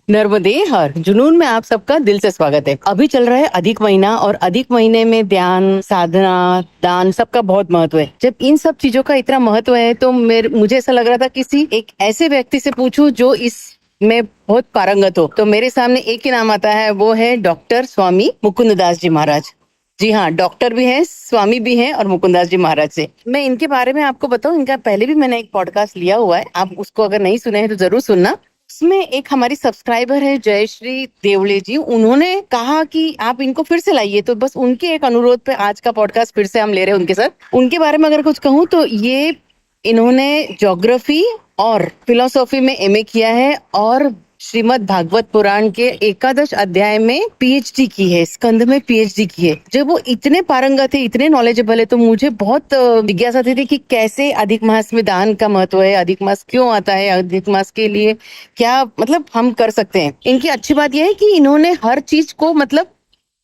नर्मदे हर जुनून में आप सबका दिल से स्वागत है। अभी चल रहा है अधिक महीना और अधिक महीने में ध्यान, साधना, दान सबका बहुत महत्व है। जब इन सब चीजों का इतना महत्व है तो मुझे ऐसा लग रहा था किसी एक ऐसे व्यक्ति से पूछूं जो इस में बहुत पारंगत हो। तो मेरे सामने एक ही नाम आता है, वो है डॉक्टर स्वामी मुकुंददास जी महाराज। जी हाँ, डॉक्टर भी हैं, स्वामी भी हैं और मुकुंददास जी महाराज से मैं इनके बारे में आपको बताऊं। इनका पहले भी मैंने एक पॉडकास्ट लिया हुआ है, आप उसको अगर नहीं सुने हैं तो जरूर सुनना। उसमें एक हमारी सब्सक्राइबर है जयश्री देवले जी, उन्होंने कहा कि आप इनको फिर से लाइए, तो बस उनके एक अनुरोध पे आज का पॉडकास्ट फिर से हम ले रहे हैं उनके साथ। उनके बारे में अगर कुछ कहूँ तो इन्होंने ज्योग्राफी और फिलोसॉफी में एमए किया है और श्रीमद् भागवत पुराण के एकादश अध्याय में पीएचडी की है, स्कंद में पीएचडी की है। जब वो इतने पारंगत है, इतने नॉलेजेबल है, तो मुझे बहुत जिज्ञासा थी कि कैसे अधिक मास में दान का महत्व है, अधिक मास क्यों आता है, अधिक मास के लिए क्या मतलब हम कर सकते हैं। इनकी अच्छी बात यह है कि इन्होंने हर चीज को मतलब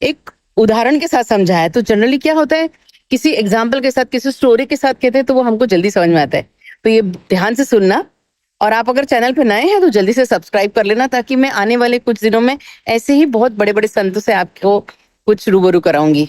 एक उदाहरण के साथ समझाया। तो जनरली क्या होता है, किसी एग्जाम्पल के साथ, किसी स्टोरी के साथ कहते हैं तो वो हमको जल्दी समझ में आता है। तो ये ध्यान से सुनना, और आप अगर चैनल पे नए हैं तो जल्दी से सब्सक्राइब कर लेना, ताकि मैं आने वाले कुछ दिनों में ऐसे ही बहुत बड़े बड़े संतों से आपको कुछ रूबरू कराऊंगी।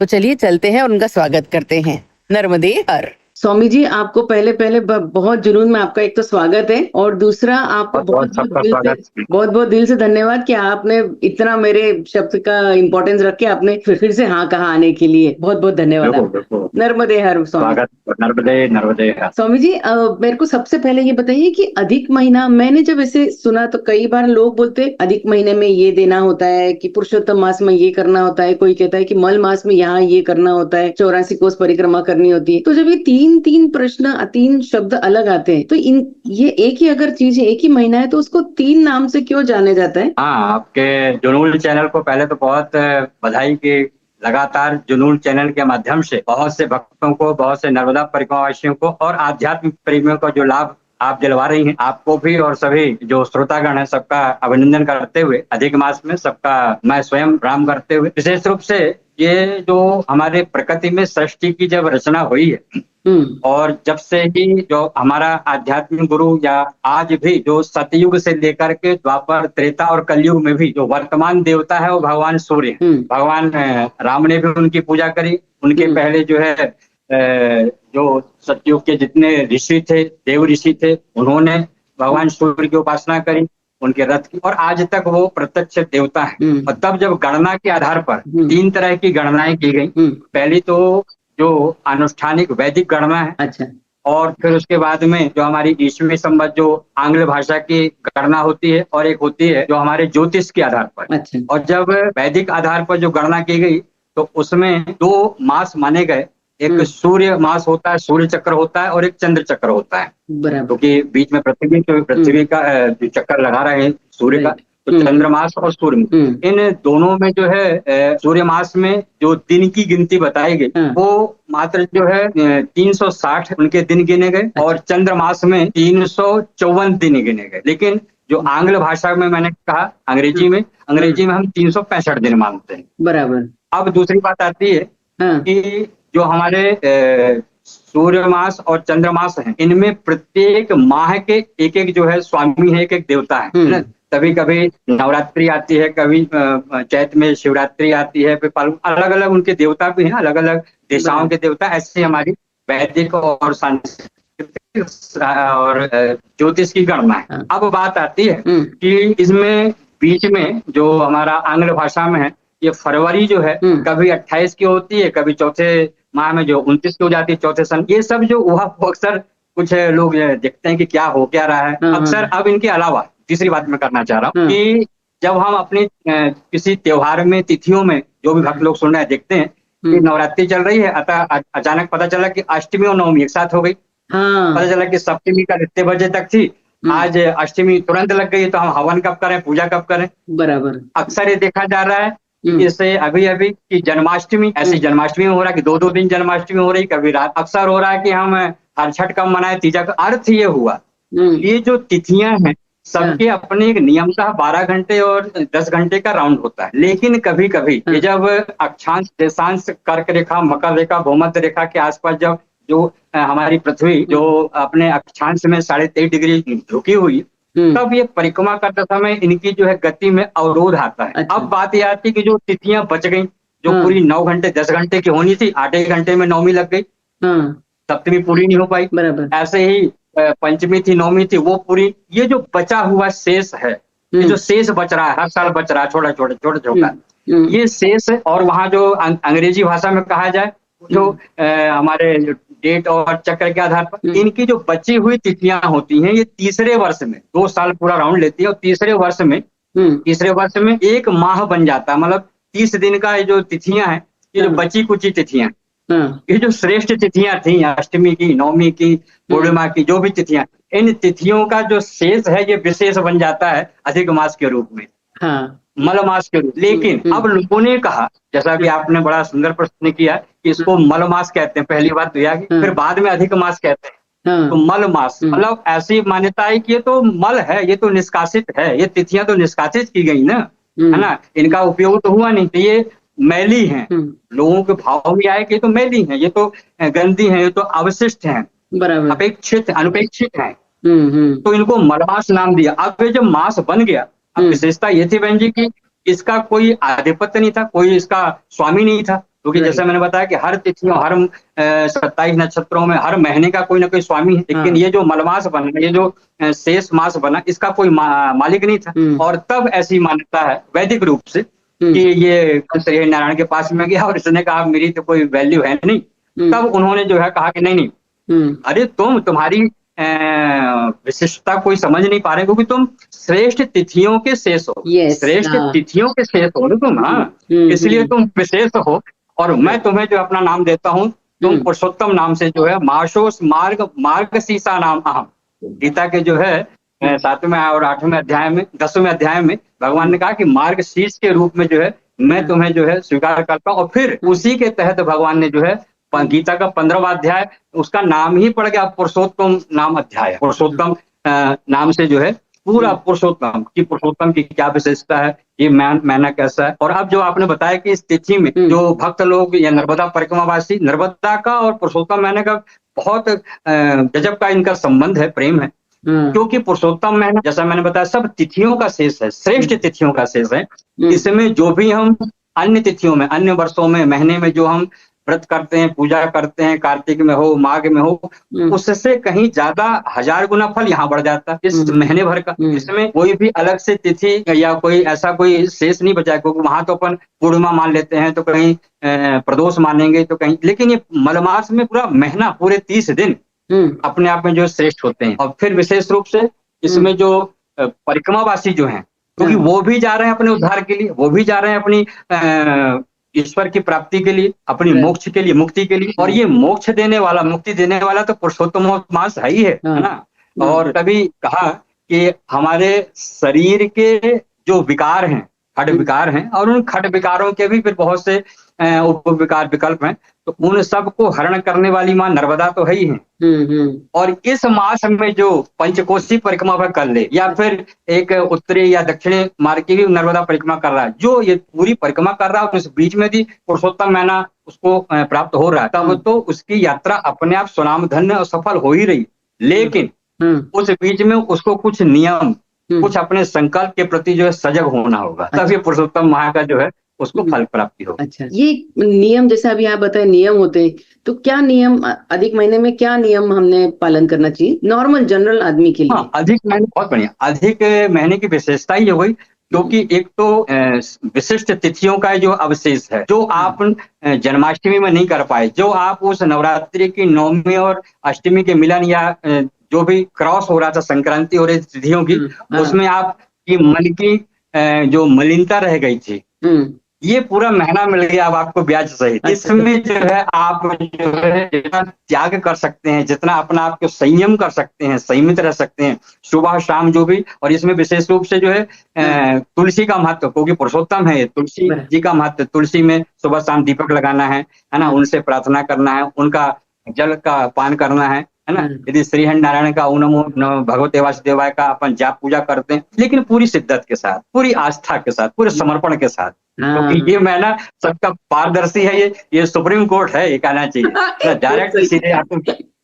तो चलिए चलते हैं और उनका स्वागत करते हैं। नर्मदे हर। स्वामी जी, आपको पहले पहले बहुत जुनून में आपका एक तो स्वागत है, और दूसरा आपको बहुत बहुत दिल से धन्यवाद कि आपने इतना मेरे शब्द का इम्पोर्टेंस रख के आपने फिर से हाँ कहा आने के लिए। बहुत बहुत धन्यवाद। नर्मदे हर स्वामी। नर्मदे नर्मदे हर। स्वामी जी, मेरे को सबसे पहले ये बताइए कि अधिक महीना, मैंने जब ऐसे सुना तो कई बार लोग बोलते अधिक महीने में ये देना होता है, कि पुरुषोत्तम मास में ये करना होता है, कोई कहता है कि मल मास में यहाँ ये करना होता है, 84 कोस परिक्रमा करनी होती है। तो जब ये तीन प्रश्न, तीन शब्द अलग आते हैं, तो ये एक ही अगर चीज है, एक ही महीना है, तो उसको तीन नाम से क्यों जाने जाता है? हाँ, आपके जुनून चैनल को पहले तो बहुत बधाई कि लगातार जुनून चैनल के माध्यम से बहुत से भक्तों को, बहुत से नर्मदा परिक्रमा वासियों को और आध्यात्मिक प्रेमियों को जो लाभ आप दिलवा रही हैं, आपको भी और सभी जो श्रोतागण है सबका अभिनंदन करते हुए, अधिक मास में सबका मैं स्वयं प्रणाम करते हुए, विशेष रूप से ये जो हमारे प्रकृति में सृष्टि की जब रचना हुई है और जब से ही जो हमारा आध्यात्मिक गुरु या आज भी जो सतयुग से लेकर के द्वापर, त्रेता और कलयुग में भी जो वर्तमान देवता है वो भगवान सूर्य है। भगवान राम ने भी उनकी पूजा करी। उनके पहले जो है जो सतयुग के जितने ऋषि थे, देव ऋषि थे, उन्होंने भगवान सूर्य की उपासना करी, उनके रथ की, और आज तक वो प्रत्यक्ष देवता है। और तब जब गणना के आधार पर तीन तरह की गणनाएं की गई। पहली तो जो अनुष्ठानिक वैदिक गणना है, अच्छा, और फिर उसके बाद में जो हमारी ईस्वी संवत जो आंग्ल भाषा की गणना होती है, और एक होती है जो हमारे ज्योतिष के आधार पर। अच्छा। और जब वैदिक आधार पर जो गणना की गई तो उसमें दो मास माने गए। एक सूर्य मास होता है, सूर्य चक्र होता है, और एक चंद्र चक्र होता है, क्योंकि बीच में पृथ्वी का जो चक्कर लगा रहे हैं सूर्य का, तो चंद्रमास और सूर्य, इन दोनों में जो है सूर्य मास में जो दिन की गिनती बताई गई वो मात्र जो है 360 उनके दिन गिने गए, और चंद्रमास में 354 दिन गिने गए। लेकिन जो आंग्ल भाषा में मैंने कहा, अंग्रेजी में हम 365 दिन मानते हैं। बराबर। अब दूसरी बात आती है कि जो हमारे सूर्य मास और चंद्रमास हैं, इनमें प्रत्येक माह के एक एक जो है स्वामी है, एक एक देवता है। कभी कभी नवरात्रि आती है, कभी चैत में शिवरात्रि आती है, फिर अलग अलग उनके देवता भी हैं, अलग अलग दिशाओं के देवता। ऐसे हमारी वैदिक और सांस्कृतिक और ज्योतिष की गणना है। अब बात आती है कि इसमें बीच में जो हमारा आंग्ल भाषा में है, ये फरवरी जो है कभी 28 की होती है, कभी चौथे माह में जो 29 की हो जाती है, चौथे सन। ये सब जो हुआ अक्सर कुछ लोग देखते हैं कि क्या हो क्या रहा है। अक्सर अब इनके अलावा तीसरी बात मैं करना चाह रहा हूँ कि जब हम अपने किसी त्योहार में, तिथियों में, जो भी भक्त लोग सुन रहे हैं, देखते हैं कि नवरात्रि चल रही है, अतः अचानक पता चला कि अष्टमी और नवमी एक साथ हो गई। पता चला कि सप्तमी का इतने बजे तक थी, आज अष्टमी तुरंत लग गई, तो हम हवन कब करें, पूजा कब करें। बराबर। अक्सर ये देखा जा रहा है इससे अभी अभी कि जन्माष्टमी, ऐसी जन्माष्टमी में हो रहा है कि दो दिन जन्माष्टमी हो रही, कभी रात। अक्सर हो रहा है कि हम हर छठ कब मनाए, तीजा का। अर्थ ये हुआ, ये जो तिथियां हैं सबके अपने एक नियमतः 12 घंटे और 10 घंटे का राउंड होता है। लेकिन कभी कभी ये जब अक्षांश, देशांश, कर्क रेखा, मकर रेखा, भूमध्य रेखा के आसपास जो हमारी पृथ्वी जो अपने अक्षांश में 23.5 डिग्री झुकी हुई, तब ये परिक्रमा करते समय इनकी जो है गति में अवरोध आता है। अच्छा। अब बात यह आती है कि जो तिथियां बच गई, जो हाँ। पूरी 9 घंटे 10 घंटे की होनी थी, 8 घंटे में नौमी लग गई, हाँ, सप्तमी पूरी नहीं हो पाई। बराबर। ऐसे ही पंचमी थी, नौमी थी, वो पूरी। ये जो बचा हुआ शेष है, ये जो शेष बच रहा है, हर साल बच रहा है, छोटा छोटा, ये शेष, और वहाँ जो अंग्रेजी भाषा में कहा जाए, जो हमारे डेट और चक्र के आधार पर इनकी जो बची हुई तिथियां होती हैं, ये तीसरे वर्ष में, 2 साल पूरा राउंड लेती है, और तीसरे वर्ष में एक माह बन जाता है। मतलब 30 दिन का ये जो तिथियां हैं, ये जो बची कुची तिथियां, ये जो श्रेष्ठ तिथियां थी, अष्टमी की, नौमी की, पूर्णिमा की, जो भी तिथियां, इन तिथियों का जो शेष है, ये विशेष बन जाता है अधिक मास के रूप में, मल मास के रूप। लेकिन अब लोगों ने कहा, जैसा कि आपने बड़ा सुंदर प्रश्न किया, कि इसको मल मास कहते हैं, पहली बात तो यह, फिर बाद में अधिक मास कहते हैं। तो मल मास, मतलब ऐसी मान्यता है कि ये तो मल है, ये तो निष्कासित है, ये तिथियां तो निष्कासित की गई ना, है ना, इनका उपयोग तो हुआ नहीं, तो ये मैली हैं। लोगों के भाव में आए कि ये तो मैली हैं, ये तो गंदी हैं, ये तो अवशिष्ट हैं, अपेक्षित अनुपेक्षित हैं, तो इनको मलमास नाम दिया। अब ये जब मास बन गया, अब विशेषता ये थी बहन जी की इसका कोई आधिपत्य नहीं था, कोई इसका स्वामी नहीं था, क्योंकि जैसे मैंने बताया कि हर तिथियों, हर 27 नक्षत्रों में हर महीने का कोई ना कोई स्वामी है। लेकिन ये जो मलमास बना, ये जो शेष मास बना, इसका कोई मालिक नहीं था। और तब ऐसी मान्यता है वैदिक रूप से कि ये श्री नारायण के पास में गया और इसने कहा मेरी तो कोई वैल्यू है नहीं। तब उन्होंने जो है कहा कि नहीं, अरे तुम्हारी विशिष्टता कोई समझ नहीं पा रहे, क्योंकि तुम श्रेष्ठ तिथियों के शेष हो, श्रेष्ठ तिथियों के शेष हो ना तुम, इसलिए तुम विशेष हो। और मैं तुम्हें जो अपना नाम देता हूँ, तुम पुरुषोत्तम नाम से जो है, माशोस मार्ग शीसा नाम अहम। गीता के जो है 7वें और 8वें अध्याय में, 10वें अध्याय में भगवान ने कहा कि मार्ग शीर्ष के रूप में जो है मैं तुम्हें जो है स्वीकार करता हूँ। और फिर उसी के तहत भगवान ने जो है गीता का 15वां अध्याय, उसका नाम ही पड़ गया पुरुषोत्तम नाम अध्याय। पुरुषोत्तम नाम से जो है पूरा पुरुषोत्तम की क्या विशेषता है, ये महीना कैसा है। और अब जो आपने बताया कि इस तिथि में जो भक्त लोग या नर्मदा परिक्रमावासी, नर्मदा का और पुरुषोत्तम महीने का बहुत गजब का इनका संबंध है, प्रेम है। क्योंकि पुरुषोत्तम महीना, जैसा मैंने बताया, सब तिथियों का शेष है, श्रेष्ठ तिथियों का शेष है। इसमें जो भी हम अन्य तिथियों में, अन्य वर्षों में, महीने में जो हम व्रत करते हैं, पूजा करते हैं, कार्तिक में हो, माघ में हो, उससे कहीं ज्यादा 1000 गुना फल यहाँ बढ़ जाता है इस महीने भर का। इसमें कोई भी अलग से तिथि या कोई ऐसा कोई शेष नहीं बचा, क्योंकि वहां तो अपन पूर्णिमा मान लेते हैं, तो कहीं प्रदोष मानेंगे, तो कहीं, लेकिन ये मलमास में पूरा महीना, पूरे 30 दिन अपने आप में जो श्रेष्ठ होते हैं। और फिर विशेष रूप से इसमें जो परिक्रमावासी जो हैं, क्योंकि वो भी जा रहे हैं अपने उद्धार के लिए, वो भी जा रहे हैं अपनी ईश्वर की प्राप्ति के लिए, अपनी मोक्ष के लिए, मुक्ति के लिए। और ये मोक्ष देने वाला, मुक्ति देने वाला तो पुरुषोत्तम मास है ही है ना। और तभी कहा कि हमारे शरीर के जो विकार हैं, खट विकार हैं, और उन खट विकारों के भी फिर बहुत से उप विकार विकल्प हैं, तो उन सबको हरण करने वाली माँ नर्मदा तो है ही है। और इस मास में जो पंचकोशी परिक्रमा पर कर ले, या फिर एक उत्तरी या दक्षिणी मार्ग की भी नर्मदा परिक्रमा कर रहा है, जो ये पूरी परिक्रमा कर रहा है, तो इस बीच में भी पुरुषोत्तम महीना उसको प्राप्त हो रहा है, तब तो उसकी यात्रा अपने आप सुनाम धन्य और सफल हो ही रही। लेकिन उस बीच में उसको कुछ नियम, कुछ अपने संकल्प के प्रति जो है सजग होना होगा, तब ये पुरुषोत्तम माह का जो है उसको फल प्राप्ति हो। अच्छा, ये नियम जैसे अभी आप बताए नियम होते हैं, तो क्या नियम अधिक महीने में, क्या नियम हमने पालन करना चाहिए नॉर्मल जनरल आदमी के लिए? हाँ, अधिक महीने बहुत बढ़िया। अधिक महीने की विशेषता ही हो गई, क्योंकि एक तो विशिष्ट तिथियों का जो अवशेष है, जो आप जन्माष्टमी में नहीं कर पाए, जो आप उस नवरात्रि की 9वीं और अष्टमी के मिलन, या जो भी क्रॉस हो रहा था, संक्रांति हो रही तिथियों की, उसमें आपकी मन की जो मलिनता रह गई थी, ये पूरा महीना मिल गया अब आपको ब्याज सहित। इसमें जो है आप जो है जितना त्याग कर सकते हैं, जितना अपना आप को संयम कर सकते हैं, संयमित रह सकते हैं, सुबह शाम जो भी। और इसमें विशेष रूप से जो है तुलसी का महत्व, क्योंकि पुरुषोत्तम है, तुलसी जी का महत्व। तुलसी में सुबह शाम दीपक लगाना है ना, उनसे प्रार्थना करना है, उनका जल का पान करना है ना। यदि श्री नारायण का ओम नमो भगवते वासुदेवाय का अपन जाप पूजा करते हैं, लेकिन पूरी शिद्दत के साथ, पूरी आस्था के साथ, पूरे समर्पण के साथ, क्योंकि ये महीना सबका पारदर्शी है, ये सुप्रीम कोर्ट है, ये कहना चाहिए, डायरेक्ट सीधे आपको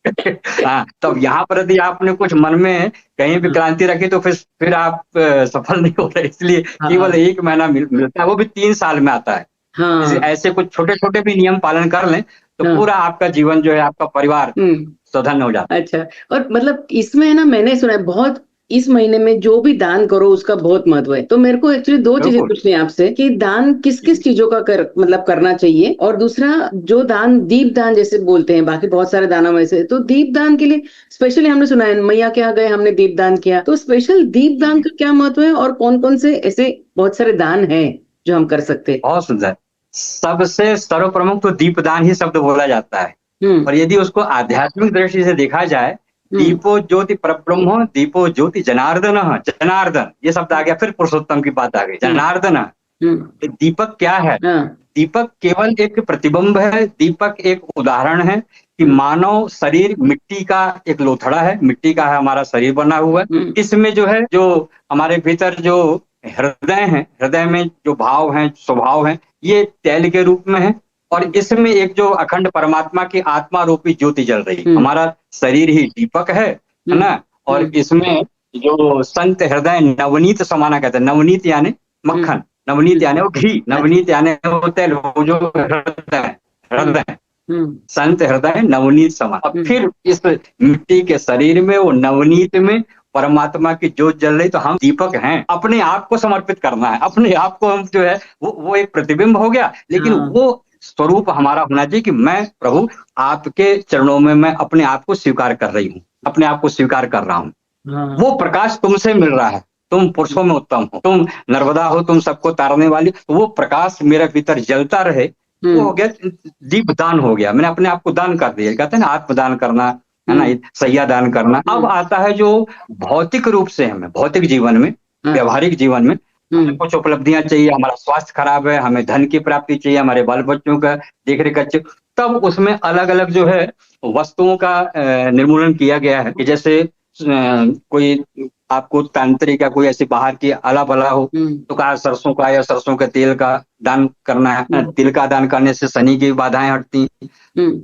हाँ, तो यहाँ पर यदि आपने कुछ मन में कहीं भी क्रांति रखी तो फिर आप सफल नहीं हो रहे, इसलिए केवल 1 महीना मिलता है, वो भी 3 साल में आता है। हाँ। ऐसे कुछ छोटे-छोटे भी नियम पालन कर लें, तो हाँ। पूरा आपका जीवन जो है, आपका परिवार सधन्य हो जाता है। अच्छा, और मतलब इसमें है ना, मैंने सुना है बहुत, इस महीने में जो भी दान करो उसका बहुत महत्व है। तो मेरे को एक्चुअली 2 चीजें बिल्कुल। पूछनी है आपसे कि दान किस-किस चीजों का मतलब करना चाहिए, और दूसरा जो दान, दीप दान जैसे बोलते हैं, बाकी बहुत सारे दानों में से, तो दीप दान के लिए स्पेशली हमने सुना है मैया के यहाँ गए, हमने दीप दान किया, तो स्पेशल दीप दान का क्या महत्व है, और कौन-कौन से ऐसे बहुत सारे दान हैं जो हम कर सकते हैं? बहुत सुंदर। सबसे सर्वप्रमुख तो दीपदान ही शब्द बोला जाता है। हम्म। और यदि उसको आध्यात्मिक दृष्टि से देखा जाए, दीपो ज्योति परब्रह्म दीपो ज्योति जनार्दन, जनार्दन ये शब्द आ गया, फिर पुरुषोत्तम की बात आ गई, जनार्दन। दीपक क्या है? दीपक केवल एक प्रतिबिंब है, दीपक एक उदाहरण है कि मानव शरीर मिट्टी का एक लोथड़ा है, मिट्टी का है हमारा शरीर बना हुआ है। इसमें जो है, जो हमारे भीतर जो हृदय है, हृदय में जो भाव हैं, स्वभाव हैं, ये तेल के रूप में है, और इसमें एक जो अखंड परमात्मा की आत्मा रूपी ज्योति जल रही है। हमारा शरीर ही दीपक है ना? और इसमें जो संत हृदय नवनीत समाना कहते हैं, नवनीत यानी मक्खन, नवनीत यानी वो घी, नवनीत यानी वो तेल, वो जो हृदय, हृदय संत हृदय नवनीत समान। और फिर इस मिट्टी के शरीर में, वो नवनीत में परमात्मा की ज्योत जल रही, तो हम दीपक हैं। अपने आप को समर्पित करना है, अपने आप को हम जो है, वो एक प्रतिबिंब हो गया, लेकिन वो स्वरूप हमारा होना चाहिए कि मैं प्रभु आपके चरणों में मैं अपने आप को स्वीकार कर रही हूँ, अपने आप को स्वीकार कर रहा हूँ। वो प्रकाश तुमसे मिल रहा है, तुम पुरुषों में उत्तम हो, तुम नर्मदा हो, तुम सबको तारने वाली, तो वो प्रकाश मेरे भीतर जलता रहे, वो हो गया दीप दान हो गया। मैंने अपने आप को दान कर दिया, कहते हैं ना आत्मदान करना, है ना, सैया दान करना। अब आता है जो भौतिक रूप से हमें, भौतिक जीवन में, व्यवहारिक जीवन में हमें कुछ उपलब्धियां चाहिए, हमारा स्वास्थ्य खराब है, हमें धन की प्राप्ति चाहिए, हमारे बाल बच्चों का देख रेख अच्छे, तब उसमें अलग अलग जो है वस्तुओं का निर्मूलन किया गया है। कि जैसे कोई आपको तांत्रिक या कोई ऐसी बाहर की अला भला हो, तो कहा सरसों का या सरसों के तेल का दान करना है। तिल का दान करने से शनि की बाधाएं हटती।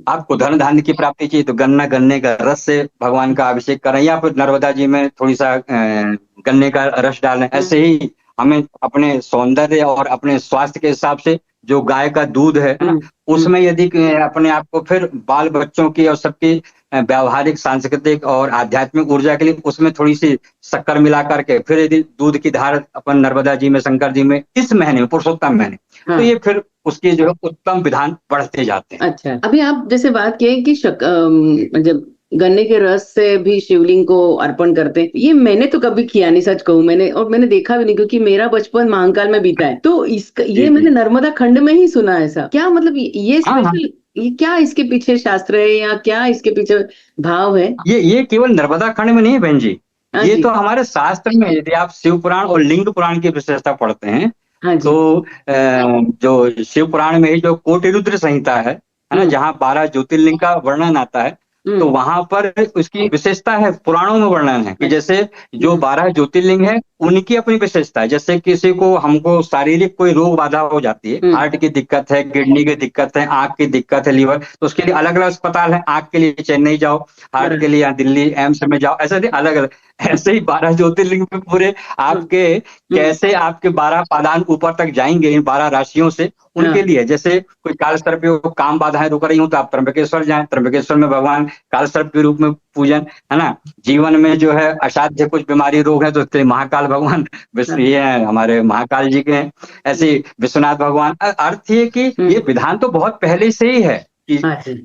आपको धन धान्य की प्राप्ति चाहिए, तो गन्ने का रस से भगवान का अभिषेक करें, या फिर नर्मदा जी में थोड़ी सा गन्ने का रस डालें। ऐसे ही हमें अपने सौंदर्य और अपने स्वास्थ्य के हिसाब से जो गाय का दूध है ना, उसमें यदि अपने आप को फिर बाल बच्चों की और सबकी व्यावहारिक, सांस्कृतिक और आध्यात्मिक ऊर्जा के लिए उसमें थोड़ी सी शक्कर मिला करके फिर यदि दूध की धार अपन नर्मदा जी में, शंकर जी में, इस महीने में, पुरुषोत्तम महीने, तो ये फिर उसके जो है उत्तम विधान बढ़ते जाते हैं। अच्छा, अभी आप जैसे बात किए कि जब गन्ने के रस से भी शिवलिंग को अर्पण करते हैं, ये मैंने तो कभी किया नहीं, सच कहूं मैंने, और मैंने देखा भी नहीं, क्योंकि मेरा बचपन महाकाल में बीता है। तो इसका ये मैंने नर्मदा खंड में ही सुना है। ऐसा क्या मतलब, ये स्पेशल, ये क्या इसके पीछे शास्त्र है, या क्या इसके पीछे भाव है? ये केवल नर्मदा खंड में नहीं है बहन जी, ये तो हमारे शास्त्र में, यदि आप शिव पुराण और लिंग पुराण की विशेषता पढ़ते हैं, तो जो शिव पुराण में ही जो कोटि रुद्र संहिता है ना, जहाँ 12 ज्योतिर्लिंग का वर्णन आता है, तो वहां पर उसकी विशेषता है, पुराणों में वर्णन है कि जैसे जो 12 ज्योतिर्लिंग है उनकी अपनी विशेषता है। जैसे किसी को, हमको शारीरिक कोई रोग बाधा हो जाती है, हार्ट की दिक्कत है, किडनी की दिक्कत है, आंख की दिक्कत है, लीवर, तो उसके लिए अलग अलग अस्पताल है। आंख के लिए चेन्नई जाओ, हार्ट के लिए यहाँ दिल्ली एम्स में जाओ, ऐसे अलग अलग। ऐसे ही 12 ज्योतिर्लिंग में पूरे आपके कैसे आपके 12 पादान ऊपर तक जाएंगे इन 12 राशियों से, उनके लिए। जैसे कोई काल सर्प को काम बाधाएं रुक रही हूं, तो आप त्र्यंबकेश्वर जाएं, त्र्यंबकेश्वर में भगवान काल सर्प के रूप में पूजन, है ना। जीवन में जो है असाध्य कुछ बीमारी रोग है, तो महाकाल भगवान ये है, हमारे महाकाल जी के हैं। ऐसे विश्वनाथ भगवान। अर्थ ये कि ये विधान तो बहुत पहले से ही है कि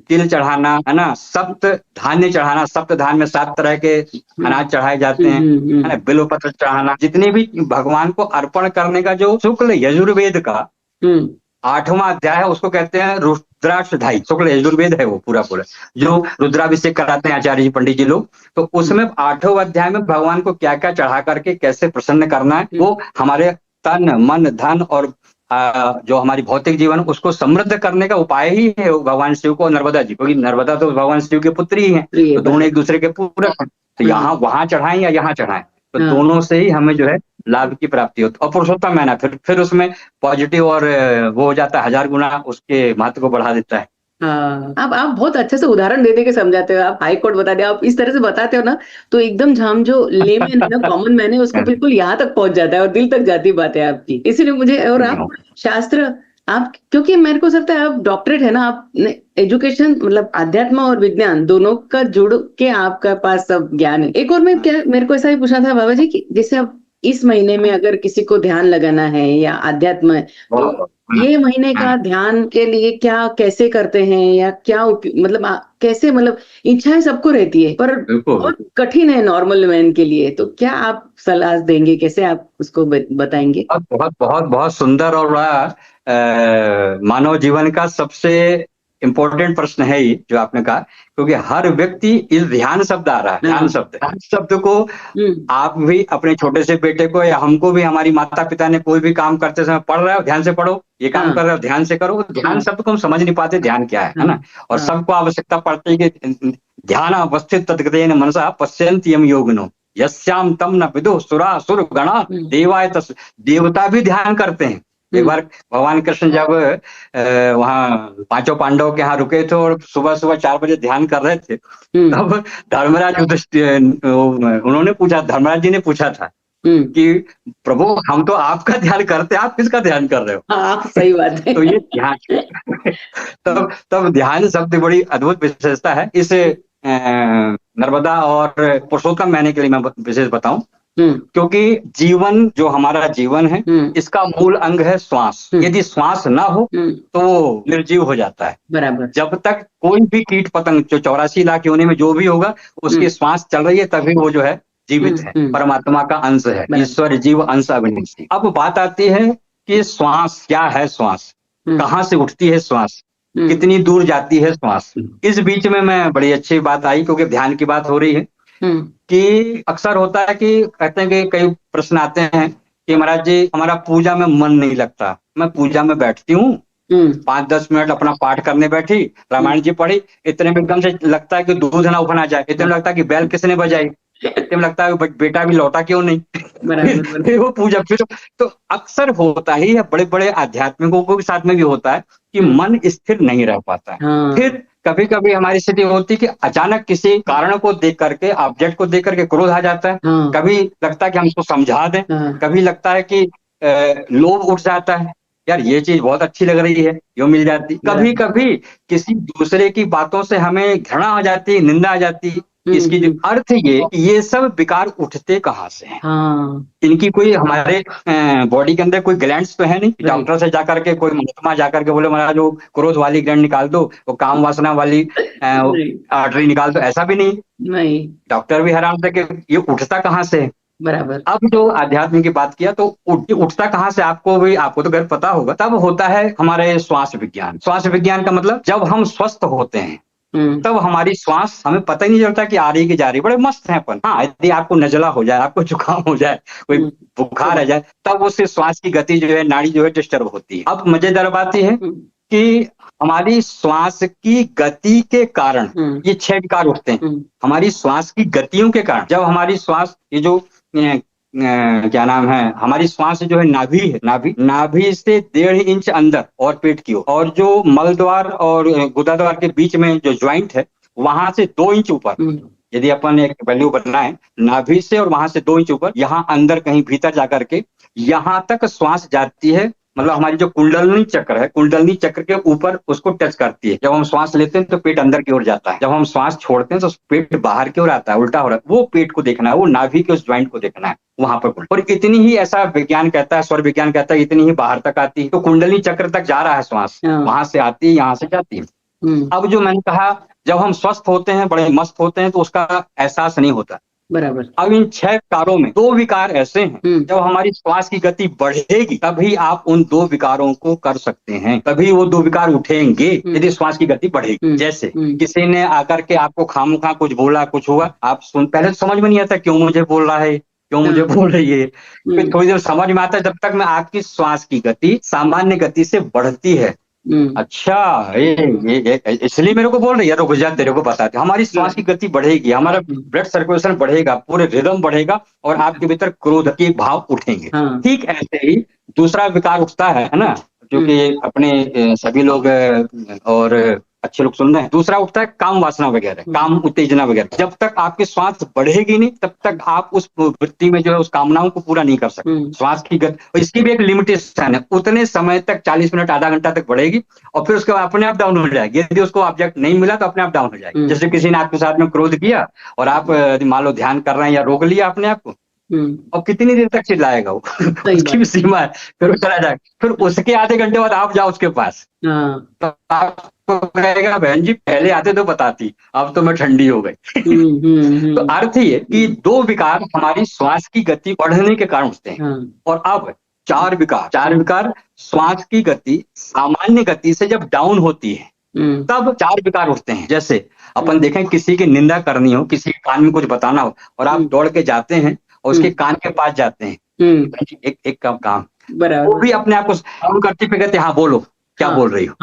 तिल चढ़ाना, है ना, सप्त धान्य चढ़ाना, सप्त धान्य में 7 तरह के अनाज चढ़ाए जाते हैं, है ना, बिल्वपत्र चढ़ाना, जितने भी भगवान को अर्पण करने का जो शुक्ल यजुर्वेद का 8वां अध्याय है, उसको कहते हैं रुद्राष्टधाई। शुक्ल यजुर्वेद है वो पूरा, जो रुद्राभिषेक कराते हैं आचार्य जी, पंडित जी लोग। तो उसमें 8वें अध्याय में भगवान को क्या क्या चढ़ा करके कैसे प्रसन्न करना है, वो हमारे तन मन धन और जो हमारी भौतिक जीवन उसको समृद्ध करने का उपाय ही है भगवान शिव को, नर्मदा जी, क्योंकि नर्मदा तो भगवान शिव के पुत्री ही हैं, तो दोनों एक दूसरे के पूरक। तो यहाँ वहां चढ़ाएं या यहाँ चढ़ाएं, तो दोनों से ही हमें जो है लाभ की प्राप्ति होती है। और पुरुषोत्तम महीना फिर उसमें पॉजिटिव और वो हो जाता है, 1000 गुना उसके महत्व को बढ़ा देता है। हाँ, आप बहुत अच्छे से उदाहरण दे के समझाते हो। आप हाई कोर्ट बता दिया, आप इस तरह से बताते हो ना, तो एकदम हम जो लेमैन है ना, कॉमन मैन है, उसको बिल्कुल यहाँ तक पहुंच जाता है और दिल तक जाती बात है आपकी। इसीलिए मुझे, और आप शास्त्र, आप, क्योंकि मेरे को लगता है आप डॉक्टरेट है ना, आपने एजुकेशन मतलब अध्यात्म और विज्ञान दोनों का जुड़ के आपका पास सब ज्ञान है। एक और मैं क्या, मेरे को ऐसा ही पूछना था बाबा जी कि जैसे अब इस महीने में अगर किसी को ध्यान लगाना है या अध्यात्म है, तो ये महीने का ध्यान के लिए क्या कैसे करते हैं, या क्या मतलब कैसे, मतलब इच्छाएं सबको रहती है पर बहुत कठिन है नॉर्मल मैन के लिए, तो क्या आप सलाह देंगे, कैसे आप उसको बताएंगे? बहुत बहुत बहुत बहुत सुंदर और बड़ा मानव जीवन का सबसे इम्पोर्टेंट प्रश्न है ये जो आपने कहा, क्योंकि हर व्यक्ति, इस ध्यान शब्द आ रहा है, ध्यान शब्द को आप भी अपने छोटे से बेटे को या हमको भी, हमारी माता पिता ने कोई भी काम करते समय पढ़ रहे हो ध्यान से पढ़ो, ये काम कर रहे हो ध्यान से करो, ध्यान शब्द को हम समझ नहीं पाते ध्यान क्या है ना। और सबको आवश्यकता पड़ती है कि ध्यान अवस्थित तद्गतेन मनसा पश्यन्ति यम योगिनो यस्याम तम न विदुः सुरा सुर गणा देवाय तस्, देवता भी ध्यान करते हैं। एक बार भगवान कृष्ण जब वहाँ पांचों पांडवों के यहाँ रुके थे और सुबह सुबह 4 बजे ध्यान कर रहे थे, तब धर्मराज उन्होंने पूछा, धर्मराज जी ने पूछा था कि प्रभु हम तो आपका ध्यान करते हैं, आप किसका ध्यान कर रहे हो? हाँ, सही बात है। तो ये ध्यान तब ध्यान शब्द बड़ी अद्भुत विशेषता है। इस नर्मदा और पुरुषोत्तम महीने के लिए मैं विशेष बताऊं, क्योंकि जीवन, जो हमारा जीवन है, इसका मूल अंग है श्वास। यदि श्वास ना हो तो वो निर्जीव हो जाता है। बराबर। जब तक कोई भी कीट पतंग, जो 84 लाख योनि में जो भी होगा, उसकी श्वास चल रही है, तभी वो जो है जीवित है, परमात्मा का अंश है, ईश्वर जीव अंश अविनाशी। अब बात आती है कि श्वास क्या है, श्वास कहाँ से उठती है, श्वास कितनी दूर जाती है श्वास। इस बीच में मैं बड़ी अच्छी बात आई, क्योंकि ध्यान की बात हो रही है, कि अक्सर होता है कि कहते हैं कि कई प्रश्न आते हैं कि महाराज जी हमारा पूजा में मन नहीं लगता। मैं पूजा में बैठती हूँ, 5-10 मिनट अपना पाठ करने बैठी, रामायण जी पढ़ी, इतने में एकदम से लगता है कि दूध ना उफना जाए, इतने में लगता है कि बैल किसने बजाई, इतने में लगता है बेटा भी लौटा क्यों नहीं, फिर वो पूजा। फिर तो अक्सर होता ही है, बड़े बड़े आध्यात्मिकों के साथ में भी होता है कि मन स्थिर नहीं रह पाता है। फिर कभी कभी हमारी स्थिति होती है कि अचानक किसी कारण को देख करके, ऑब्जेक्ट को देख करके क्रोध आ जाता है, कभी लगता है कि हम उसको समझा दें, कभी लगता है कि लोभ उठ जाता है, यार ये चीज बहुत अच्छी लग रही है, यो मिल जाती। कभी कभी किसी दूसरे की बातों से हमें घृणा आ जाती है, निंदा आ जाती है। इसकी जो अर्थ ये सब विकार उठते कहाँ से हैं? इनकी कोई हमारे बॉडी के अंदर कोई ग्लैंड्स तो है नहीं, डॉक्टर से जाकर के कोई महात्मा जाकर के बोले महाराज वो क्रोध वाली ग्लैंड निकाल दो, वो काम वासना वाली आर्टरी निकाल दो, ऐसा भी नहीं। डॉक्टर भी हैरान थे कि ये उठता कहाँ से है। बराबर। अब जो अध्यात्म की बात किया, तो उठता कहाँ से, आपको तो घर पता होगा। तब होता है हमारे श्वास विज्ञान। श्वास विज्ञान का मतलब, जब हम स्वस्थ होते हैं तब हमारी श्वास हमें पता ही नहीं चलता कि आ रही कि जा रही, बड़े मस्त हैं अपन। हाँ, यदि आपको नजला हो जाए, आपको जुकाम हो जाए, कोई बुखार आ जाए, तब उससे श्वास की गति जो है, नाड़ी जो है डिस्टर्ब होती है। अब मजेदार बात यह है कि हमारी श्वास की गति के कारण ये 6 विकार उठते हैं। हमारी श्वास की गतियों के कारण, जब हमारी श्वास, ये जो क्या नाम है, हमारी श्वास जो है नाभि है, नाभि से 1.5 इंच अंदर और पेट की ओर, और जो मल द्वार और गुदा द्वार के बीच में जो ज्वाइंट है, वहां से 2 इंच ऊपर, यदि अपन एक वैल्यू बनाए, नाभि से और वहां से 2 इंच ऊपर, यहाँ अंदर कहीं भीतर जाकर के यहाँ तक श्वास जाती है। मतलब हमारी जो कुंडलनी चक्र है, कुंडलनी चक्र के ऊपर उसको टच करती है। जब हम श्वास लेते हैं तो पेट अंदर की ओर जाता है, जब हम श्वास छोड़ते हैं तो पेट बाहर की ओर आता है, उल्टा हो रहा है। वो पेट को देखना है, वो नाभि के उस ज्वाइंट को देखना है, वहां पर। और इतनी ही, ऐसा विज्ञान कहता है, स्वर विज्ञान कहता है, इतनी ही बाहर तक आती है, तो कुंडली चक्र तक जा रहा है श्वास, वहां से आती है, यहाँ से जाती है। अब जो मैंने कहा, जब हम स्वस्थ होते हैं, बड़े मस्त होते हैं, तो उसका एहसास नहीं होता। बराबर। अब इन 6 विकारों में 2 विकार ऐसे हैं, जब हमारी श्वास की गति बढ़ेगी तभी आप उन 2 विकारों को कर सकते हैं, तभी वो 2 विकार उठेंगे, यदि श्वास की गति बढ़ेगी। जैसे किसी ने आकर के आपको खामखा कुछ बोला, कुछ हुआ, आप पहले तो समझ में नहीं आता क्यों मुझे बोल रहा है, क्यों मुझे बोल रही है, फिर थोड़ी देर समझ में आता है, जब तक में आपकी श्वास की गति सामान्य गति से बढ़ती है। अच्छा, इसलिए मेरे को बोल रही है, तो गुजरात तेरे को बताते, हमारी श्वास की गति बढ़ेगी, हमारा ब्लड सर्कुलेशन बढ़ेगा, पूरे रिदम बढ़ेगा, और आपके भीतर क्रोध के भाव उठेंगे। ठीक ऐसे ही दूसरा विकार उठता है ना, जो कि अपने सभी लोग और अच्छे लोग सुन रहे हैं। दूसरा उठता है काम वासना वगैरह, काम उत्तेजना वगैरह। जब तक आपकी श्वास बढ़ेगी नहीं तब तक आप उस वृत्ति में जो है उस कामनाओं को पूरा नहीं कर सकते। श्वास की गति, इसकी भी एक लिमिटेशन है, उतने समय तक 40 मिनट आधा घंटा तक बढ़ेगी और फिर उसके बाद अपने आप डाउन हो जाएगी। यदि उसको ऑब्जेक्ट नहीं मिला तो अपने आप डाउन हो जाएगी। जैसे किसी ने आपके साथ में क्रोध किया और आप मान लो ध्यान कर रहे हैं या रोक लिया अपने आप को, और कितनी देर तक चिल्लाएगा वो उसकी भी सीमा है, फिर वो चला जाएगा। फिर उसके आधे घंटे बाद आप जाओ उसके पास, तो आपको कहेगा बहन जी पहले आते तो बताती, अब तो मैं ठंडी हो गई। तो अर्थ ये कि 2 विकार हमारी श्वास की गति बढ़ने के कारण होते हैं। और अब 4 विकार श्वास की गति सामान्य गति से जब डाउन होती है तब 4 विकार उठते हैं। जैसे अपन देखें किसी की निंदा करनी हो, किसी के कान में कुछ बताना हो और आप दौड़ के जाते हैं और उसके कान के पास जाते हैं, एक काम वो भी अपने आप को कम करते पे कहते हाँ बोलो क्या बोल रही हो।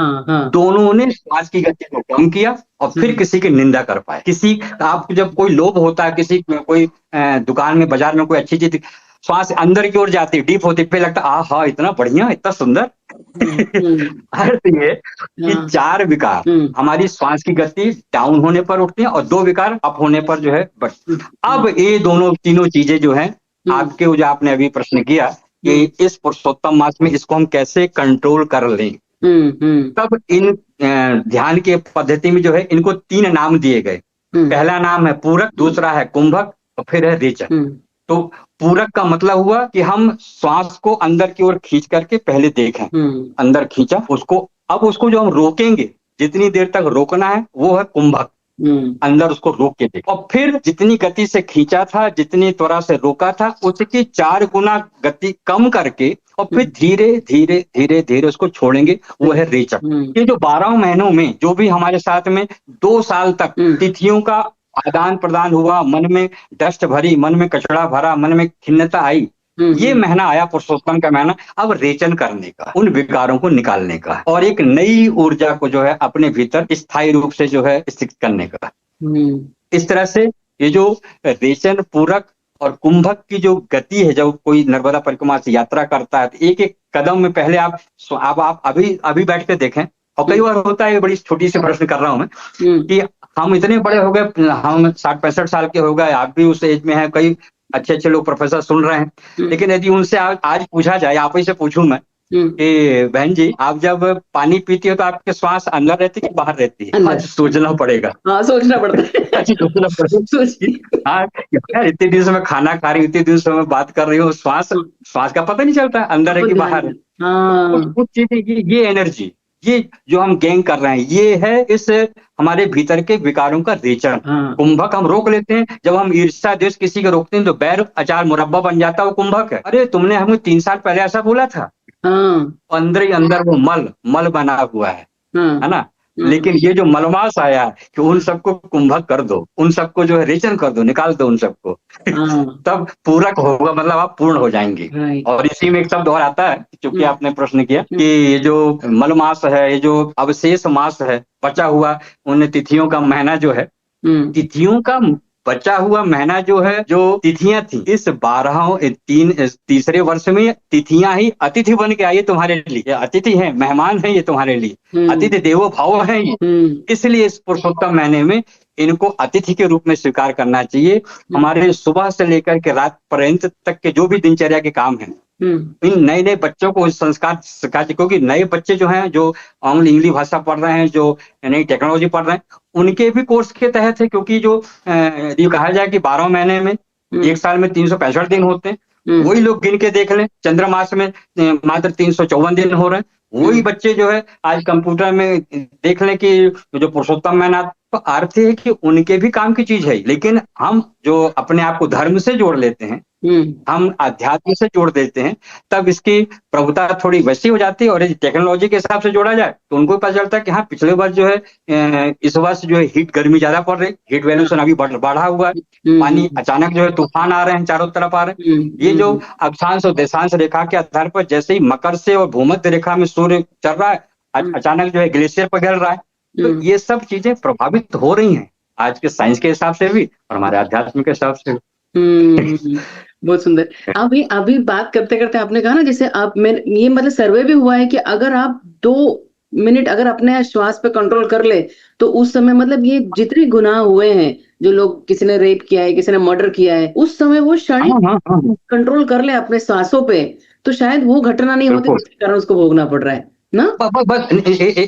दोनों ने श्वास की गति को कम किया और फिर किसी की निंदा कर पाए। किसी आपको जब कोई लोभ होता है, किसी कोई दुकान में बाजार में कोई अच्छी चीज, श्वास अंदर की ओर जाती है, डीप होती, फिर लगता है हाँ इतना बढ़िया इतना सुंदर। अर्थ ये कि 4 विकार हमारी श्वास की गति डाउन होने पर उठती है और 2 विकार अप होने पर जो है बढ़ती। अब ये तीनों चीजें जो है आपके, जो आपने अभी प्रश्न किया कि इस पुरुषोत्तम मास में इसको हम कैसे कंट्रोल कर लें, तब इन ध्यान की पद्धति में जो है इनको 3 नाम दिए गए। पहला नाम है पूरक, दूसरा है कुंभक और फिर है रेचन। तो पूरक का मतलब हुआ कि हम श्वास को अंदर की ओर खींच करके पहले देखें, अंदर खींचा उसको, अब उसको जो हम रोकेंगे, जितनी देर तक रोकना है वो है कुंभक, अंदर उसको रोक के देखें। और फिर जितनी गति से खींचा था, जितनी त्वरा से रोका था, उसकी 4 गुना गति कम करके और फिर धीरे धीरे धीरे धीरे उसको छोड़ेंगे, वो है रेचक। ये जो 12 महीनों में जो भी हमारे साथ में 2 साल तक तिथियों का आदान प्रदान हुआ, मन में डस्ट भरी, मन में कचरा भरा, मन में खिन्नता आई, ये महीना आया पुरुषोत्तम का महीना, अब रेचन करने का, उन विकारों को निकालने का और एक नई ऊर्जा को जो है अपने भीतर स्थायी रूप से जो है स्थित करने का। इस तरह से ये जो रेचन, पूरक और कुंभक की जो गति है, जब कोई नर्मदा परिक्रमा से यात्रा करता है तो एक एक कदम में पहले आप अभी बैठ के देखें। और कई बार होता है, बड़ी छोटी सी प्रश्न कर रहा हूं मैं, कि हम इतने बड़े हो गए, हम 60-65 साल के हो गए, आप भी उस एज में हैं, कई अच्छे लोग प्रोफेसर सुन रहे हैं, लेकिन यदि उनसे आज पूछा जाए, आप ही से पूछूं मैं कि बहन जी आप जब पानी पीती हो तो आपके श्वास अंदर रहती है कि बाहर रहती है? आज सोचना पड़ेगा। सोचना पड़ता है। सोचना पड़ेगा। हाँ यार, इतने दिन से मैं खाना खा रही हूँ, इतने दिन से मैं बात कर रही हूँ, श्वास का पता नहीं चलता अंदर है कि बाहर है। कुछ चीजें, ये एनर्जी, ये जो हम गेन कर रहे हैं, ये है इस हमारे भीतर के विकारों का रेचन। कुंभक हम रोक लेते हैं, जब हम ईर्ष्या द्वेष किसी को रोकते हैं तो बैर अचार मुरब्बा बन जाता है, वो कुंभक है। अरे तुमने हमें 3 साल पहले ऐसा बोला था, अंदर ही अंदर वो मल बना हुआ है ना। लेकिन ये जो मलमास आया कि उन सबको कुंभक कर दो, उन सबको जो है रेचन कर दो, निकाल दो उन सबको, तब पूरक होगा, मतलब आप पूर्ण हो जाएंगे। और इसी में एक शब्द और आता है, चूंकि आपने प्रश्न किया कि ये जो मलमास है, ये जो अवशेष मास है, बचा हुआ उन तिथियों का महीना जो है, तिथियों का बचा हुआ महीना जो है, जो तिथियां थी इस 3 वर्ष में, तिथियां ही अतिथि बन के आई है तुम्हारे लिए। अतिथि है, मेहमान है ये तुम्हारे लिए, अतिथि देवो भाव है ये। इसलिए इस पुरुषोत्तम महीने में इनको अतिथि के रूप में स्वीकार करना चाहिए। हमारे सुबह से लेकर के रात पर्यंत तक के जो भी दिनचर्या के काम हैं, इन नए नए बच्चों को इस संस्कार सिखाते, क्योंकि नए बच्चे जो हैं, जो इंग्लिश भाषा पढ़ रहे हैं, जो नई टेक्नोलॉजी पढ़ रहे हैं, उनके भी कोर्स के तहत है। क्योंकि जो ये कहा जाए कि 12 महीने में, 1 साल में 365 दिन होते हैं, वही लोग गिन के देख लें, चंद्रमास में मात्र 354 दिन हो रहे हैं। वही बच्चे जो है आज कंप्यूटर में देख लें कि जो पुरुषोत्तम महीना, तो अर्थ है कि उनके भी काम की चीज है। लेकिन हम जो अपने आप को धर्म से जोड़ लेते हैं, हम अध्यात्म से जोड़ देते हैं, तब इसकी प्रभुता थोड़ी वैसी हो जाती है। और यदि टेक्नोलॉजी के हिसाब से जोड़ा जाए तो उनको पता चलता है कि हाँ, पिछले वर्ष जो है, इस वर्ष जो है हीट गर्मी ज्यादा पड़ रही, हीट वैल्यूशन अभी बढ़ा हुआ है, पानी अचानक जो है तूफान आ रहे हैं, चारों तरफ आ रहे हैं। ये जो अक्षांश और देशांश रेखा के आधार पर, जैसे ही मकर से और भूमध्य रेखा में सूर्य चल रहा है, अचानक जो है ग्लेशियर पिघल रहा है, तो ये सब चीजें प्रभावित हो रही हैं आज के साइंस के हिसाब से भी और हमारे अध्यात्म के हिसाब से भी। बहुत सुंदर। अभी बात करते करते आपने कहा ना, जैसे आप, मैं ये मतलब सर्वे भी हुआ है कि अगर आप 2 मिनट अगर अपने श्वास पे कंट्रोल कर ले तो उस समय मतलब ये जितने गुनाह हुए हैं, जो लोग किसी ने रेप किया है, किसी ने मर्डर किया है, उस समय वो क्षण हाँ हाँ हाँ, कंट्रोल कर ले अपने सांसों पे, तो शायद वो घटना नहीं होती बिल्कुल। जिसके कारण उसको भोगना पड़ रहा है ना। बस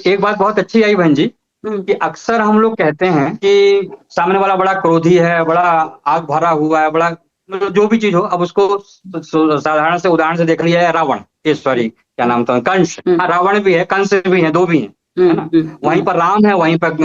एक बात बहुत अच्छी आई बहन जी, कि अक्सर हम लोग कहते हैं कि सामने वाला बड़ा क्रोधी है, बड़ा आग भरा हुआ है, बड़ा मतलब जो भी चीज हो, अब उसको साधारण से उदाहरण से देख लिया है, रावण, ये सॉरी क्या नाम था, कंस। हाँ, रावण भी है, कंस भी है, दो भी हैं, है ना। वहीं पर राम है, वहीं पर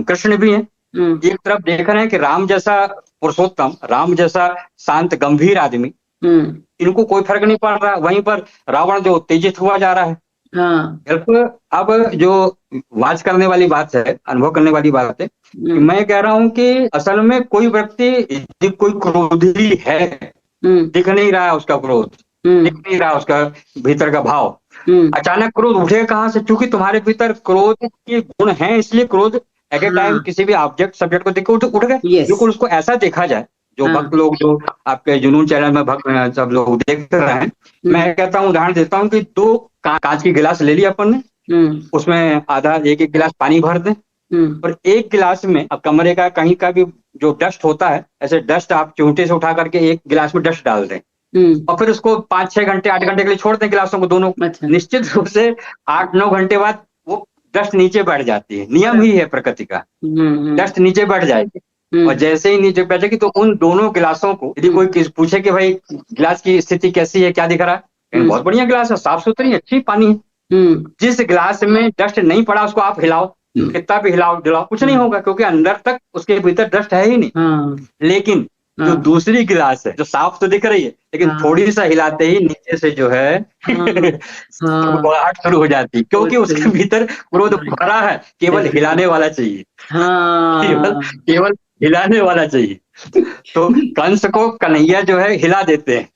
कृष्ण भी है। एक तरफ देख रहे हैं कि राम जैसा पुरुषोत्तम, राम जैसा शांत गंभीर आदमी, इनको कोई फर्क नहीं पड़ रहा, वहीं पर रावण जो उत्तेजित हुआ जा रहा है। हाँ बिल्कुल। अब जो वाच करने वाली बात है, अनुभव करने वाली बात है, कि मैं कह रहा हूं कि असल में कोई व्यक्ति यदि कोई क्रोधी है, दिख नहीं रहा है उसका क्रोध, दिख नहीं रहा उसका भीतर का भाव, अचानक क्रोध उठे कहाँ से? क्योंकि तुम्हारे भीतर क्रोध के गुण हैं, इसलिए क्रोध एट ए टाइम किसी भी ऑब्जेक्ट सब्जेक्ट को देख के उठ गए। Yes. बिल्कुल उसको ऐसा देखा जाए, जो भक्त लोग, जो आपके जुनून चैनल में भक्त सब लोग देख रहे हैं, मैं कहता हूँ, उदाहरण देता हूँ कि दो कांच की गिलास ले लिया अपन ने, उसमें आधा एक एक गिलास पानी भर दें, और एक गिलास में अब कमरे का कहीं का भी जो डस्ट होता है, ऐसे डस्ट आप चिमटे से उठा करके एक गिलास में डस्ट डाल दें, और फिर उसको 5-6 घंटे 8 घंटे के लिए छोड़ दें गिलासों को दोनों। अच्छा। निश्चित रूप से 8-9 घंटे बाद वो डस्ट नीचे बैठ जाती है, नियम ही है प्रकृति का, डस्ट नीचे बैठ जाएगी। और जैसे ही नीचे बैठेगी तो उन दोनों गिलासों को यदि कोई पूछे कि भाई गिलास की स्थिति कैसी है, क्या दिख रहा है, बहुत बढ़िया गिलास है, साफ सुथरी अच्छी पानी है। जिस गिलास में डस्ट नहीं पड़ा उसको आप हिलाओ, कितना भी हिलाओ डिलाओ, कुछ नहीं होगा, क्योंकि अंदर तक उसके भीतर डस्ट है ही नहीं। लेकिन जो दूसरी गिलास है, जो साफ तो दिख रही है, लेकिन थोड़ी सा हिलाते ही नीचे से जो है घबराहट शुरू हो जाती है, क्योंकि उसके भीतर क्रोध भरा है, केवल हिलाने वाला चाहिए, केवल हिलाने वाला चाहिए। तो कंस को कन्हैया जो है हिला देते हैं,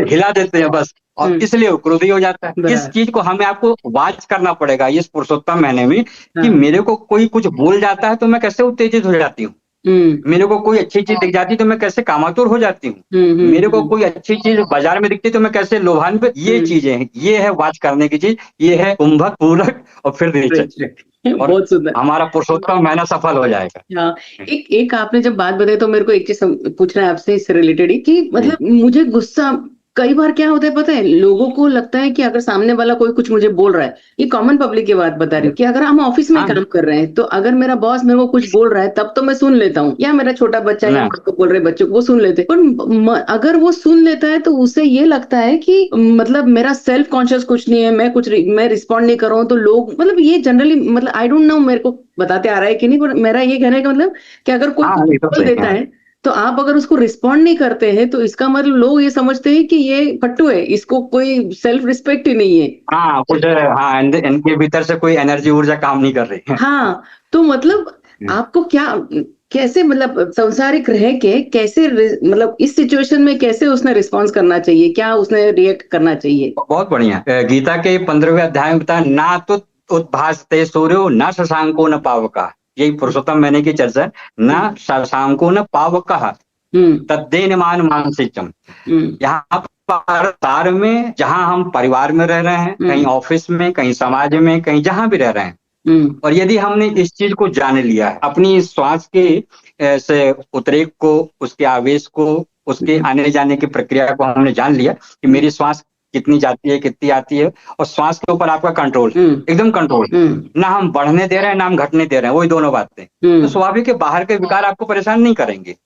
हिला देते हैं बस, और इसलिए वो क्रोधी हो जाता है। इस चीज को हमें आपको वाच करना पड़ेगा इस पुरुषोत्तम महीने में, कि मेरे को कोई कुछ बोल जाता है तो मैं कैसे उत्तेजित हो जाती हूँ, मेरे को कोई अच्छी चीज दिख जाती तो मैं कैसे कामातुर हो जाती हूँ, मेरे को कोई अच्छी चीज बाजार में दिखती तो मैं कैसे लोभान्वित, ये चीजें हैं, ये है वाच करने की चीज, ये है कुंभक, पूरक और फिर रेचक, और बहुत सुंदर, हमारा पुरुषोत्तम महीना सफल हो जाएगा। हाँ। एक आपने जब बात बताई तो मेरे को एक चीज पूछना है आपसे इससे रिलेटेड ही, कि मतलब मुझे गुस्सा कई बार क्या होता है पता है, लोगों को लगता है कि अगर सामने वाला कोई कुछ मुझे बोल रहा है, ये कॉमन पब्लिक की बात बता रही हूँ, कि अगर हम ऑफिस में काम कर रहे हैं तो अगर मेरा बॉस मेरे को कुछ बोल रहा है तब तो मैं सुन लेता हूँ, या मेरा छोटा बच्चा या को बोल रहे बच्चों को वो सुन लेते हैं, पर अगर वो सुन लेता है तो उसे ये लगता है कि मतलब मेरा सेल्फ कॉन्शियस कुछ नहीं है, मैं रिस्पॉन्ड नहीं कर रहा हूँ, तो लोग मतलब ये जनरली मतलब आई डोंट नो मेरे को बताते आ रहा है कि नहीं, पर मेरा ये कहने का मतलब कि अगर कोई बोल देता है तो आप अगर उसको रिस्पॉन्ड नहीं करते हैं तो इसका मतलब लोग ये समझते हैं कि ये फट्टू है, इसको कोई सेल्फ रिस्पेक्ट ही नहीं है। हाँ कुछ, हाँ इनके भीतर से कोई एनर्जी ऊर्जा काम नहीं कर रही है। हाँ, तो मतलब आपको क्या, कैसे मतलब संसारिक रह के कैसे मतलब इस सिचुएशन में कैसे उसने रिस्पॉन्स करना चाहिए, क्या उसने रिएक्ट करना चाहिए? बहुत बढ़िया। गीता के 15वें अध्याय में बताया, ना तो उद्भासते सूर्यो न शशांको न पावका, यही पुरुषोत्तम महीने की चर्चा, न शशांको न पावका तद्देनमान मानसिकम। यहाँ पर सार में जहां हम परिवार में रह रहे हैं, कहीं ऑफिस में, कहीं समाज में, कहीं जहां भी रह रहे हैं, और यदि हमने इस चीज को जान लिया है, अपनी श्वास के से उद्रेक को, उसके आवेश को, उसके आने जाने की प्रक्रिया को हमने जान लिया कि मेरी श्वास कितनी जाती है, कितनी आती है, और श्वास के ऊपर आपका कंट्रोल, एकदम कंट्रोल, ना हम बढ़ने दे रहे हैं ना हम घटने दे रहे हैं, वही दोनों बातें, तो स्वाभाविक है बाहर के विकार आपको परेशान नहीं करेंगे।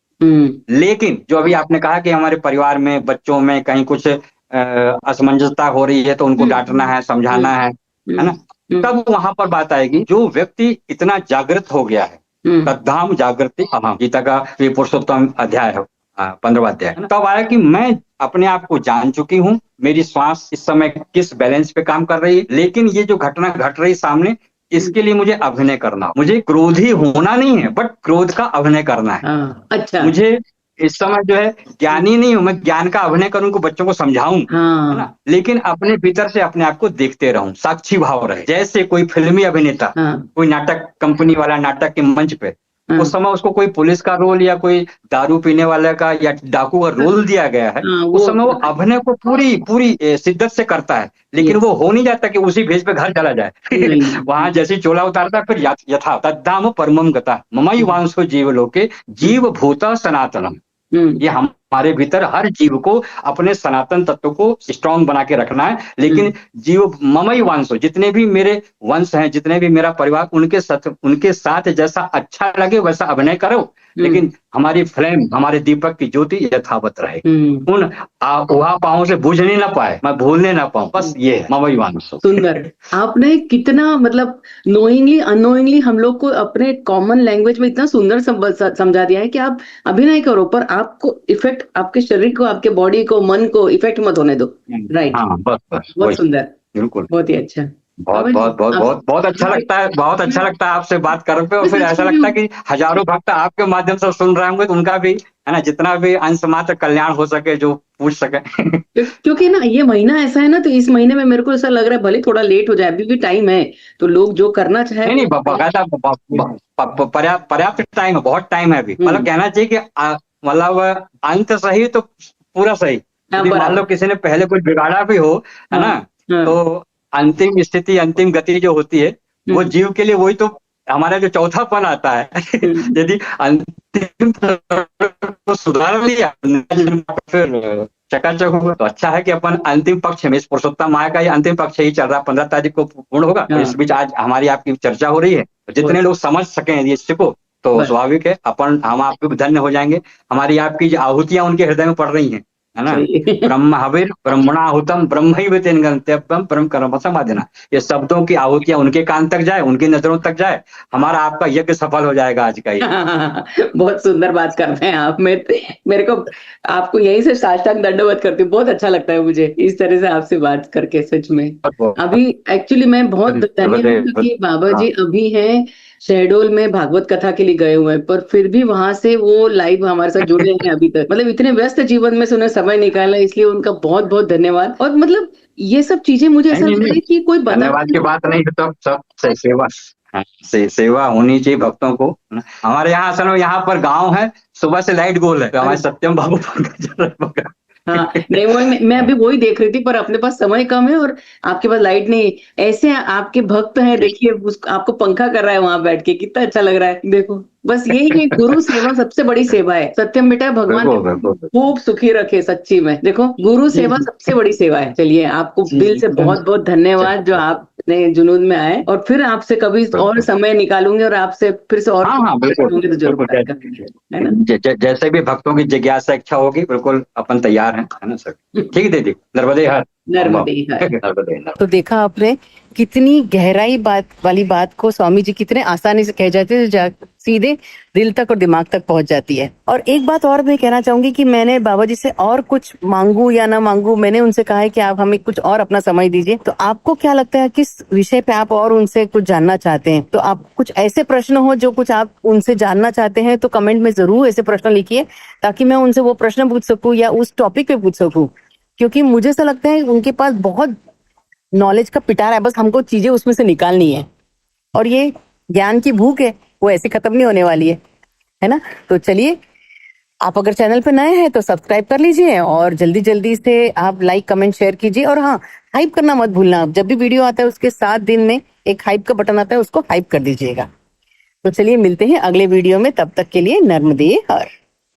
लेकिन जो अभी आपने कहा कि हमारे परिवार में, बच्चों में कहीं कुछ असमंजसता हो रही है तो उनको डांटना है, समझाना है ना, तब वहां पर बात आएगी, जो व्यक्ति इतना जागृत हो गया है, तद्धाम जागृति अहम, गीता का ये पुरुषोत्तम अध्याय है, 15वां अध्याय, तब आया कि मैं अपने आप को जान चुकी हूँ, मेरी श्वास इस समय किस बैलेंस पे काम कर रही है, लेकिन ये जो घटना घट रही सामने, इसके लिए मुझे अभिनय करना, मुझे क्रोधी होना नहीं है, बट क्रोध का अभिनय करना है। अच्छा, मुझे इस समय जो है ज्ञानी नहीं हूं, मैं ज्ञान का अभिनय करूं, को बच्चों को समझाऊं, है ना, लेकिन अपने भीतर से अपने आप को देखते रहूं, साक्षी भाव रहे, जैसे कोई फिल्मी अभिनेता, कोई नाटक कंपनी वाला नाटक के मंच पे हाँ। उस समय उसको कोई पुलिस का रोल या कोई दारू पीने वाले का या डाकू का रोल दिया गया है, हाँ, उस समय वो अभिनय को पूरी पूरी शिद्दत से करता है, लेकिन Yes. वो हो नहीं जाता कि उसी भेष पे घर चला जाए। नहीं। वहां जैसी चोला उतारता फिर यथा तद्धाम परमम गता ममई वांसो जीव लोके जीव भूता सनातनम। ये हमारे भीतर हर जीव को अपने सनातन तत्व को स्ट्रांग बना के रखना है, लेकिन जीव ममई वंशो, जितने भी मेरे वंश हैं, जितने भी मेरा परिवार, उनके साथ जैसा अच्छा लगे वैसा अभिनय करो, लेकिन हमारी फ्लेम, हमारे दीपक की ज्योति यथावत रहे, उन उहापों से बुझने ना पाए, मैं भूलने ना पाऊं, बस ये है ममई वंशो। सुंदर। आपने कितना मतलब नोइंगली अनोइंगली हम लोग को अपने कॉमन लैंग्वेज में इतना सुंदर समझा दिया है कि आप अभिनय करो पर आपको इफेक्ट, आपके शरीर को, आपके बॉडी को, मन को इफेक्ट मत होने दो। राइट। हाँ, बस बहुत सुंदर, बिल्कुल, बहुत ही अच्छा। बहुत बहुत बहुत बहुत बहुत अच्छा लगता है, बहुत अच्छा लगता है आपसे बात करके, और फिर ऐसा लगता है कि हजारों भक्त आपके माध्यम से सुन रहे होंगे, तो उनका भी है ना, जितना भी अंश मात्र कल्याण हो सके, जो पूछ सके। क्योंकि ना ये महीना ऐसा है ना, तो इस महीने में मेरे को ऐसा लग रहा है भले थोड़ा लेट हो जाए, अभी भी टाइम है, तो लोग जो करना चाहे। नहीं, बकायदा पर्याप्त टाइम है, बहुत टाइम है अभी। मतलब कहना चाहिए कि मतलब अंत सही तो पूरा सही। यदि मान लो किसी ने पहले कुछ बिगाड़ा भी हो, है ना, तो अंतिम स्थिति, अंतिम गति जो होती है, वो जीव के लिए वही तो हमारा जो चौथापन आता है। यदि अंतिम को सुधार लिया फिर चकाचक होगा, तो अच्छा है कि अपन अंतिम पक्ष में, इस पुरुषोत्तम माह का ये अंतिम पक्ष ही चल रहा है, 15 तारीख को पूर्ण होगा। इस बीच आज हमारी आपकी चर्चा हो रही है, जितने लोग समझ सकें इसको, तो स्वाभाविक है हम आपके भी धन्य हो जाएंगे। हमारी आपकी जो आहूतियां उनके हृदय में पड़ रही हैं, है ना, ब्रह्म हविर ब्रह्मणाहुतम ब्रह्मैव तेन गंतव्यम परम कर्म समाधिना। ये शब्दों की आहूतियां उनके कान तक जाए, उनकी नजरों तक जाए, हमारा आपका यज्ञ सफल हो जाएगा आज का ये। बहुत सुंदर बात करते हैं आप। मेरे को आपको यहीं से साष्टांग दंडवत करती हूँ, बहुत अच्छा लगता है मुझे इस तरह से आपसे बात करके, सच में। अभी एक्चुअली मैं बहुत धन्य हूँ क्योंकि बाबा जी अभी हैं शहडोल में भागवत कथा के लिए गए हुए हैं, पर फिर भी वहां से वो लाइव हमारे साथ जुड़े हैं अभी तक। मतलब इतने व्यस्त जीवन में से उन्हें समय निकाला, इसलिए उनका बहुत बहुत धन्यवाद। और मतलब ये सब चीजें मुझे ऐसा लगता है कि कोई धन्यवाद की बात नहीं, तो सब सेवा सेवा होनी चाहिए भक्तों को। हमारे यहाँ असल में यहाँ पर गांव है, सुबह से लाइट गोल है, तो हमारे सत्यम बाबू हाँ, नहीं वो मैं अभी वही देख रही थी, पर अपने पास समय कम है और आपके पास लाइट नहीं। ऐसे आपके भक्त हैं, देखिए आपको पंखा कर रहा है वहां बैठ के, कितना अच्छा लग रहा है। देखो बस यही है, गुरु सेवा सबसे बड़ी सेवा है। सत्यम बेटा, भगवान खूब सुखी रखे सच्ची में। देखो गुरु सेवा सबसे बड़ी सेवा है। चलिए, आपको दिल से बहुत बहुत धन्यवाद जो आपने जुनून में आए, और फिर आपसे कभी और समय निकालूंगे और आपसे फिर से और होंगे तो जरूर, है ना। जैसे भी भक्तों की जिज्ञासा इच्छा होगी, बिल्कुल अपन तैयार हैं, है ना सर। ठीक है दीदी, नर्मदे हर। तो देखा आपने कितनी गहराई वाली बात को स्वामी जी कितने आसानी से कह जाते हैं, सीधे दिल तक और दिमाग तक पहुंच जाती है। और एक बात और मैं कहना चाहूंगी कि मैंने बाबा जी से और कुछ मांगू या ना मांगू, मैंने उनसे कहा है कि आप हमें कुछ और अपना समय दीजिए। तो आपको क्या लगता है किस विषय पे आप और उनसे कुछ जानना चाहते हैं? तो आप कुछ ऐसे प्रश्न हो जो कुछ आप उनसे जानना चाहते हैं, तो कमेंट में जरूर ऐसे प्रश्न लिखिए, ताकि मैं उनसे वो प्रश्न पूछ सकूं या उस टॉपिक पे पूछ सकूं। क्योंकि मुझे ऐसा लगता है उनके पास बहुत नॉलेज का पिटारा है, बस हमको चीजें उसमें से निकालनी है। और ये ज्ञान की भूख है, वो ऐसे खत्म नहीं होने वाली है ना। तो चलिए, आप अगर चैनल पे नए हैं तो सब्सक्राइब कर लीजिए, और जल्दी जल्दी से आप लाइक कमेंट शेयर कीजिए। और हाँ, हाइप करना मत भूलना। आप जब भी वीडियो आता है उसके 7 दिन में एक हाइप का बटन आता है, उसको हाइप कर दीजिएगा। तो चलिए, मिलते हैं अगले वीडियो में, तब तक के लिए नर्मदे हर।